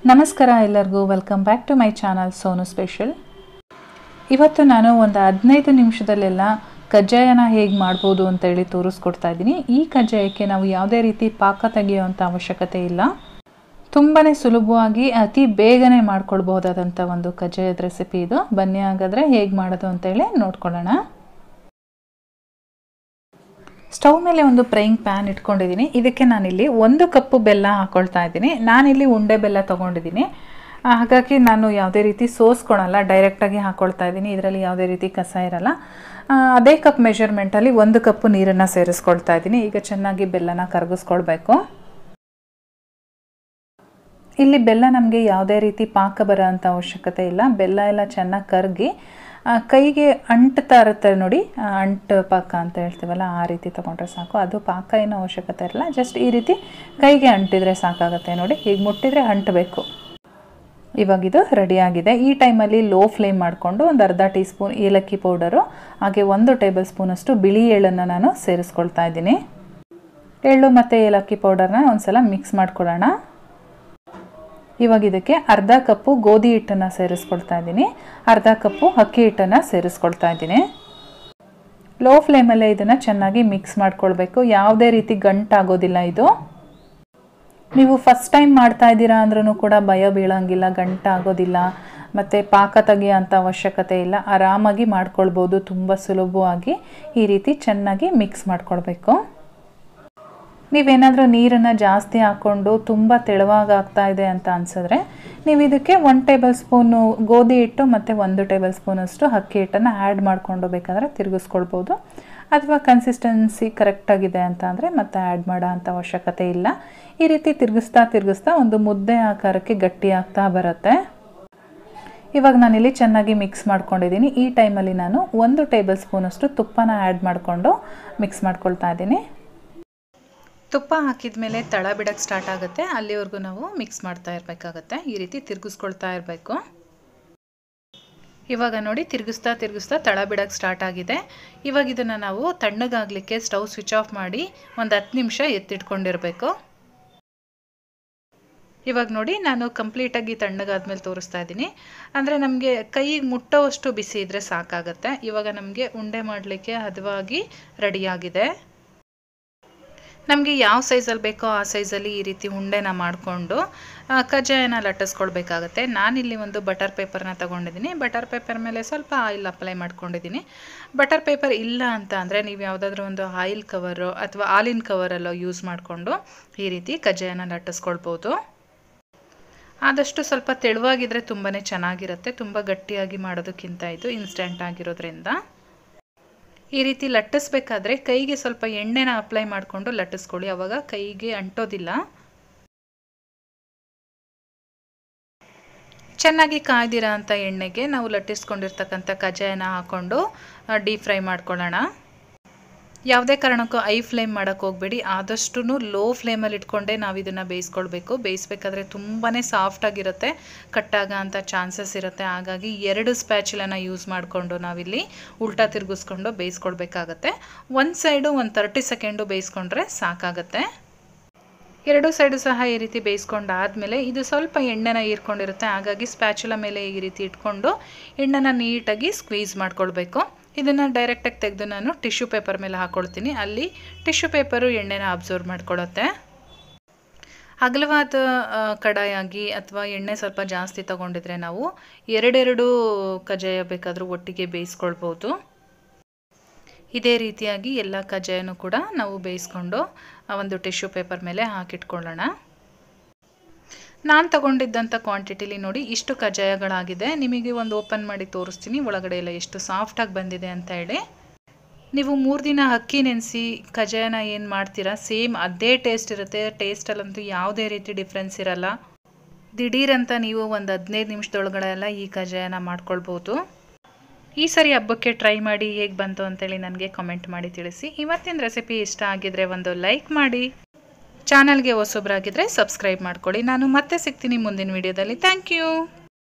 ನಮಸ್ಕಾರ ಎಲ್ಲರಿಗೂ welcome back to my channel Sonu special. ಇವತ್ತು ನಾನು ಒಂದು 15 ನಿಮಿಷದಲ್ಲೆಲ್ಲ ಕಜ್ಜಾಯನ ಹೇಗೆ ಮಾಡ್ಬೋದು ಅಂತ ಹೇಳಿ ತೋರಿಸ್ಕೊಡ್ತಾ ಇದ್ದೀನಿ. ಈ ಕಜ್ಜಾಯಕ್ಕೆ ನಾವು ಯಾವುದೇ ರೀತಿ ಪಾಕ ತೆಗೆಯುವಂಥ ಅವಶ್ಯಕತೆ ಇಲ್ಲ. ತುಂಬಾ ಸುಲಭವಾಗಿ ಅತಿ ಬೇಗನೆ ಮಾಡ್ಕೊಳ್ಬಹುದಾದಂಥ ಒಂದು ಕಜ್ಜಾಯದ ರೆಸಿಪಿ ಇದು. ಬನ್ನಿ ಹಾಗಾದರೆ ಹೇಗೆ ಮಾಡೋದು ಅಂತೇಳಿ ನೋಡ್ಕೊಳ್ಳೋಣ. ಸ್ಟವ್ ಮೇಲೆ ಒಂದು ಫ್ರೈಯಿಂಗ್ ಪ್ಯಾನ್ ಇಟ್ಕೊಂಡಿದ್ದೀನಿ. ಇದಕ್ಕೆ ನಾನಿಲ್ಲಿ 1 ಕಪ್ಪು ಬೆಲ್ಲ ಹಾಕ್ಕೊಳ್ತಾ ಇದ್ದೀನಿ. ನಾನಿಲ್ಲಿ ಉಂಡೆ ಬೆಲ್ಲ ತೊಗೊಂಡಿದ್ದೀನಿ, ಹಾಗಾಗಿ ನಾನು ಯಾವುದೇ ರೀತಿ ಸೋಸ್ಕೊಳಲ್ಲ, ಡೈರೆಕ್ಟಾಗಿ ಹಾಕ್ಕೊಳ್ತಾ ಇದ್ದೀನಿ. ಇದರಲ್ಲಿ ಯಾವುದೇ ರೀತಿ ಕಸ ಇರಲ್ಲ. ಅದೇ ಕಪ್ ಮೆಷರ್ಮೆಂಟಲ್ಲಿ 1 ಕಪ್ಪು ನೀರನ್ನು ಸೇರಿಸ್ಕೊಳ್ತಾ ಇದ್ದೀನಿ. ಈಗ ಚೆನ್ನಾಗಿ ಬೆಲ್ಲನ ಕರಗಿಸ್ಕೊಳ್ಬೇಕು. ಇಲ್ಲಿ ಬೆಲ್ಲ ನಮಗೆ ಯಾವುದೇ ರೀತಿ ಪಾಕ ಬರೋ ಅಂಥ ಅವಶ್ಯಕತೆ ಇಲ್ಲ. ಬೆಲ್ಲ ಎಲ್ಲ ಚೆನ್ನಾಗಿ ಕರಗಿ ಕೈಗೆ ಅಂಟ್ತಾ ಇರುತ್ತೆ ನೋಡಿ, ಅಂಟು ಪಾಕ ಅಂತ ಹೇಳ್ತೀವಲ್ಲ, ಆ ರೀತಿ ತೊಗೊಂಡ್ರೆ ಸಾಕು. ಅದು ಪಾಕ ಏನೋ ಅವಶ್ಯಕತೆ ಇರಲ್ಲ, ಜಸ್ಟ್ ಈ ರೀತಿ ಕೈಗೆ ಅಂಟಿದ್ರೆ ಸಾಕಾಗುತ್ತೆ ನೋಡಿ. ಹೀಗೆ ಮುಟ್ಟಿದರೆ ಅಂಟಬೇಕು. ಇವಾಗಿದು ರೆಡಿಯಾಗಿದೆ. ಈ ಟೈಮಲ್ಲಿ ಲೋ ಫ್ಲೇಮ್ ಮಾಡಿಕೊಂಡು ಒಂದು ಅರ್ಧ ಟೀ ಸ್ಪೂನ್ ಏಲಕ್ಕಿ ಪೌಡರು, ಹಾಗೆ 1 ಟೇಬಲ್ ಸ್ಪೂನಷ್ಟು ಬಿಳಿ ಎಳ್ಳನ್ನು ನಾನು ಸೇರಿಸ್ಕೊಳ್ತಾ ಇದ್ದೀನಿ. ಎಳ್ಳು ಮತ್ತು ಏಲಕ್ಕಿ ಪೌಡರ್ನ ಒಂದು ಸಲ ಮಿಕ್ಸ್ ಮಾಡ್ಕೊಳ್ಳೋಣ. ಇವಾಗ ಇದಕ್ಕೆ ಅರ್ಧ ಕಪ್ಪು ಗೋಧಿ ಹಿಟ್ಟನ್ನು ಸೇರಿಸ್ಕೊಳ್ತಾ ಇದ್ದೀನಿ, ಅರ್ಧ ಕಪ್ಪು ಅಕ್ಕಿ ಹಿಟ್ಟನ್ನು ಸೇರಿಸ್ಕೊಳ್ತಾ ಇದ್ದೀನಿ. ಲೋ ಫ್ಲೇಮಲ್ಲೇ ಇದನ್ನು ಚೆನ್ನಾಗಿ ಮಿಕ್ಸ್ ಮಾಡ್ಕೊಳ್ಬೇಕು. ಯಾವುದೇ ರೀತಿ ಗಂಟಾಗೋದಿಲ್ಲ ಇದು. ನೀವು ಫಸ್ಟ್ ಟೈಮ್ ಮಾಡ್ತಾ ಇದ್ದೀರಾ ಅಂದ್ರೂ ಕೂಡ ಭಯ ಬೀಳಂಗಿಲ್ಲ, ಗಂಟಾಗೋದಿಲ್ಲ, ಮತ್ತು ಪಾಕ ತೆಗೆಯೋಂಥ ಅವಶ್ಯಕತೆ ಇಲ್ಲ. ಆರಾಮಾಗಿ ಮಾಡ್ಕೊಳ್ಬೋದು ತುಂಬ ಸುಲಭವಾಗಿ. ಈ ರೀತಿ ಚೆನ್ನಾಗಿ ಮಿಕ್ಸ್ ಮಾಡ್ಕೊಳ್ಬೇಕು. ನೀವೇನಾದರೂ ನೀರನ್ನು ಜಾಸ್ತಿ ಹಾಕ್ಕೊಂಡು ತುಂಬ ತೆಳುವಾಗಿ ಆಗ್ತಾ ಇದೆ ಅಂತ ಅನಿಸಿದ್ರೆ ನೀವು ಇದಕ್ಕೆ 1 ಟೇಬಲ್ ಸ್ಪೂನು ಗೋಧಿ ಹಿಟ್ಟು ಮತ್ತು 1 ಟೇಬಲ್ ಸ್ಪೂನಷ್ಟು ಅಕ್ಕಿ ಹಿಟ್ಟನ್ನು ಆ್ಯಡ್ ಮಾಡಿಕೊಂಡು ಬೇಕಾದರೆ ತಿರುಗಿಸ್ಕೊಳ್ಬೋದು. ಅಥವಾ ಕನ್ಸಿಸ್ಟೆನ್ಸಿ ಕರೆಕ್ಟಾಗಿದೆ ಅಂತ ಅಂದರೆ ಮತ್ತೆ ಆ್ಯಡ್ ಮಾಡೋ ಅಂಥ ಅವಶ್ಯಕತೆ ಇಲ್ಲ. ಈ ರೀತಿ ತಿರುಗಿಸ್ತಾ ಒಂದು ಮುದ್ದೆ ಆಕಾರಕ್ಕೆ ಗಟ್ಟಿ ಆಗ್ತಾ ಬರುತ್ತೆ. ಇವಾಗ ನಾನಿಲ್ಲಿ ಚೆನ್ನಾಗಿ ಮಿಕ್ಸ್ ಮಾಡ್ಕೊಂಡಿದ್ದೀನಿ. ಈ ಟೈಮಲ್ಲಿ ನಾನು 1 ಟೇಬಲ್ ಸ್ಪೂನಷ್ಟು ತುಪ್ಪನ ಆ್ಯಡ್ ಮಾಡಿಕೊಂಡು ಮಿಕ್ಸ್ ಮಾಡ್ಕೊಳ್ತಾ ಇದ್ದೀನಿ. ತುಪ್ಪ ಹಾಕಿದ ಮೇಲೆ ತಳ ಬಿಡೋಕ್ಕೆ ಸ್ಟಾರ್ಟ್ ಆಗುತ್ತೆ. ಅಲ್ಲಿವರೆಗೂ ನಾವು ಮಿಕ್ಸ್ ಮಾಡ್ತಾ ಇರಬೇಕಾಗತ್ತೆ. ಈ ರೀತಿ ತಿರುಗಿಸ್ಕೊಳ್ತಾ ಇರಬೇಕು. ಇವಾಗ ನೋಡಿ ತಿರುಗಿಸ್ತಾ ತಳ ಬಿಡೋಕ್ಕೆ ಸ್ಟಾರ್ಟ್ ಆಗಿದೆ. ಇವಾಗ ಇದನ್ನು ನಾವು ತಣ್ಣಗಾಗಲಿಕ್ಕೆ ಸ್ಟವ್ ಸ್ವಿಚ್ ಆಫ್ ಮಾಡಿ ಒಂದು 10 ನಿಮಿಷ ಎತ್ತಿಟ್ಕೊಂಡಿರಬೇಕು. ಇವಾಗ ನೋಡಿ ನಾನು ಕಂಪ್ಲೀಟಾಗಿ ತಣ್ಣಗಾದ್ಮೇಲೆ ತೋರಿಸ್ತಾ ಇದ್ದೀನಿ. ಅಂದರೆ ನಮಗೆ ಕೈಗೆ ಮುಟ್ಟೋವಷ್ಟು ಬಿಸಿ ಇದ್ದರೆ ಸಾಕಾಗತ್ತೆ. ಇವಾಗ ನಮಗೆ ಉಂಡೆ ಮಾಡಲಿಕ್ಕೆ ಹದವಾಗಿ ರೆಡಿಯಾಗಿದೆ. ನಮಗೆ ಯಾವ ಸೈಜಲ್ಲಿ ಬೇಕೋ ಆ ಸೈಜಲ್ಲಿ ಈ ರೀತಿ ಉಂಡೆನ ಮಾಡಿಕೊಂಡು ಕಜ್ಜಾಯನ ಲಟ್ಟಿಸ್ಕೊಳ್ಬೇಕಾಗತ್ತೆ. ನಾನಿಲ್ಲಿ ಒಂದು ಬಟರ್ ಪೇಪರ್ನ ತೊಗೊಂಡಿದ್ದೀನಿ. ಬಟರ್ ಪೇಪರ್ ಮೇಲೆ ಸ್ವಲ್ಪ ಆಯಿಲ್ ಅಪ್ಲೈ ಮಾಡ್ಕೊಂಡಿದ್ದೀನಿ. ಬಟರ್ ಪೇಪರ್ ಇಲ್ಲ ಅಂತ ಅಂದರೆ ನೀವು ಯಾವುದಾದ್ರೂ ಒಂದು ಆಯಿಲ್ ಕವರು ಅಥವಾ ಹಾಲಿನ ಕವರಲ್ಲೋ ಯೂಸ್ ಮಾಡಿಕೊಂಡು ಈ ರೀತಿ ಕಜ್ಜಾಯನ ಲಟ್ಟಿಸ್ಕೊಳ್ಬೋದು. ಆದಷ್ಟು ಸ್ವಲ್ಪ ತೆಳುವಾಗಿದ್ದರೆ ತುಂಬಾ ಚೆನ್ನಾಗಿರುತ್ತೆ. ತುಂಬ ಗಟ್ಟಿಯಾಗಿ ಮಾಡೋದಕ್ಕಿಂತ ಇದು ಇನ್ಸ್ಟೆಂಟ್ ಆಗಿರೋದ್ರಿಂದ ಈ ರೀತಿ ಲಟ್ಟಿಸ್ಬೇಕಾದ್ರೆ ಕೈಗೆ ಸ್ವಲ್ಪ ಎಣ್ಣೆನ ಅಪ್ಲೈ ಮಾಡಿಕೊಂಡು ಲಟ್ಟಿಸ್ಕೊಳ್ಳಿ. ಆವಾಗ ಕೈಗೆ ಅಂಟೋದಿಲ್ಲ. ಚೆನ್ನಾಗಿ ಕಾಯ್ದಿರೋ ಅಂಥ ಎಣ್ಣೆಗೆ ನಾವು ಲಟ್ಟಿಸ್ಕೊಂಡಿರ್ತಕ್ಕಂಥ ಕಜ್ಜಾಯನ ಹಾಕ್ಕೊಂಡು ಡೀಪ್ ಫ್ರೈ ಮಾಡ್ಕೊಳ್ಳೋಣ. ಯಾವುದೇ ಕಾರಣಕ್ಕೂ ಐ ಫ್ಲೇಮ್ ಮಾಡೋಕ್ಕೆ ಹೋಗಬೇಡಿ. ಆದಷ್ಟು ಲೋ ಫ್ಲೇಮಲ್ಲಿ ಇಟ್ಕೊಂಡೇ ನಾವು ಇದನ್ನು ಬೇಯಿಸ್ಕೊಳ್ಬೇಕು. ಬೇಯಿಸ್ಬೇಕಾದ್ರೆ ತುಂಬಾ ಸಾಫ್ಟಾಗಿರುತ್ತೆ, ಕಟ್ಟಾಗ ಅಂಥ ಚಾನ್ಸಸ್ ಇರುತ್ತೆ. ಹಾಗಾಗಿ 2 ಸ್ಪ್ಯಾಚುಲನ ಯೂಸ್ ಮಾಡಿಕೊಂಡು ನಾವಿಲ್ಲಿ ಉಲ್ಟಾ ತಿರುಗಿಸ್ಕೊಂಡು ಬೇಯಿಸ್ಕೊಳ್ಬೇಕಾಗತ್ತೆ. ಒಂದು ಸೈಡು ಒಂದು 30 ಸೆಕೆಂಡು ಬೇಯಿಸ್ಕೊಂಡ್ರೆ ಸಾಕಾಗತ್ತೆ. 2 ಸೈಡು ಸಹ ಈ ರೀತಿ ಬೇಯಿಸ್ಕೊಂಡಾದಮೇಲೆ ಇದು ಸ್ವಲ್ಪ ಎಣ್ಣೆನ ಹೀರ್ಕೊಂಡಿರುತ್ತೆ. ಹಾಗಾಗಿ ಸ್ಪ್ಯಾಚುಲ ಮೇಲೆ ಈ ರೀತಿ ಇಟ್ಕೊಂಡು ಎಣ್ಣೆನ ನೀಟಾಗಿ ಸ್ಕ್ವೀಸ್ ಮಾಡ್ಕೊಳ್ಬೇಕು. ಇದನ್ನು ಡೈರೆಕ್ಟಾಗಿ ತೆಗೆದು ನಾನು ಟಿಶ್ಯೂ ಪೇಪರ್ ಮೇಲೆ ಹಾಕ್ಕೊಳ್ತೀನಿ. ಅಲ್ಲಿ ಟಿಶ್ಯೂ ಪೇಪರು ಎಣ್ಣೆನ ಅಬ್ಸರ್ವ್ ಮಾಡ್ಕೊಳ್ಳುತ್ತೆ. ಅಗಲವಾದ ಕಡಾಯಾಗಿ ಅಥವಾ ಎಣ್ಣೆ ಸ್ವಲ್ಪ ಜಾಸ್ತಿ ತೊಗೊಂಡಿದ್ರೆ ನಾವು 2 ಕಜ್ಜಾಯ ಬೇಕಾದರೂ ಒಟ್ಟಿಗೆ ಬೇಯಿಸ್ಕೊಳ್ಬೋದು. ಇದೇ ರೀತಿಯಾಗಿ ಎಲ್ಲ ಕಜ್ಜಾಯನೂ ಕೂಡ ನಾವು ಬೇಯಿಸ್ಕೊಂಡು ಒಂದು ಟಿಶ್ಯೂ ಪೇಪರ್ ಮೇಲೆ ಹಾಕಿಟ್ಕೊಳ್ಳೋಣ. ನಾನು ತಗೊಂಡಿದ್ದಂಥ ಕ್ವಾಂಟಿಟಿಲಿ ನೋಡಿ ಇಷ್ಟು ಕಜ್ಜಾಯಗಳಾಗಿದೆ. ನಿಮಗೆ ಒಂದು ಓಪನ್ ಮಾಡಿ ತೋರಿಸ್ತೀನಿ ಒಳಗಡೆ ಎಲ್ಲ ಎಷ್ಟು ಸಾಫ್ಟಾಗಿ ಬಂದಿದೆ ಅಂತ ಹೇಳಿ. ನೀವು 3 ದಿನ ಅಕ್ಕಿ ನೆನೆಸಿ ಕಜ್ಜಾಯನ ಏನು ಮಾಡ್ತೀರಾ ಸೇಮ್ ಅದೇ ಟೇಸ್ಟ್ ಇರುತ್ತೆ. ಟೇಸ್ಟಲ್ಲಂತೂ ಯಾವುದೇ ರೀತಿ ಡಿಫ್ರೆನ್ಸ್ ಇರಲ್ಲ. ದಿಢೀರಂತ ನೀವು ಒಂದು 15 ನಿಮಿಷದೊಳಗಡೆ ಎಲ್ಲ ಈ ಕಜ್ಜಾಯನ ಮಾಡ್ಕೊಳ್ಬೋದು. ಈ ಸರಿ ಹಬ್ಬಕ್ಕೆ ಟ್ರೈ ಮಾಡಿ ಹೇಗೆ ಬಂತು ಅಂತೇಳಿ ನನಗೆ ಕಮೆಂಟ್ ಮಾಡಿ ತಿಳಿಸಿ. ಇವತ್ತಿನ ರೆಸಿಪಿ ಇಷ್ಟ ಆಗಿದ್ರೆ ಒಂದು ಲೈಕ್ ಮಾಡಿ. ಚಾನಲ್ಗೆ ಹೊಸಬ್ರಾಗಿದ್ದರೆ ಸಬ್ಸ್ಕ್ರೈಬ್ ಮಾಡ್ಕೊಳ್ಳಿ. ನಾನು ಮತ್ತೆ ಸಿಗ್ತೀನಿ ಮುಂದಿನ ವಿಡಿಯೋದಲ್ಲಿ. Thank you.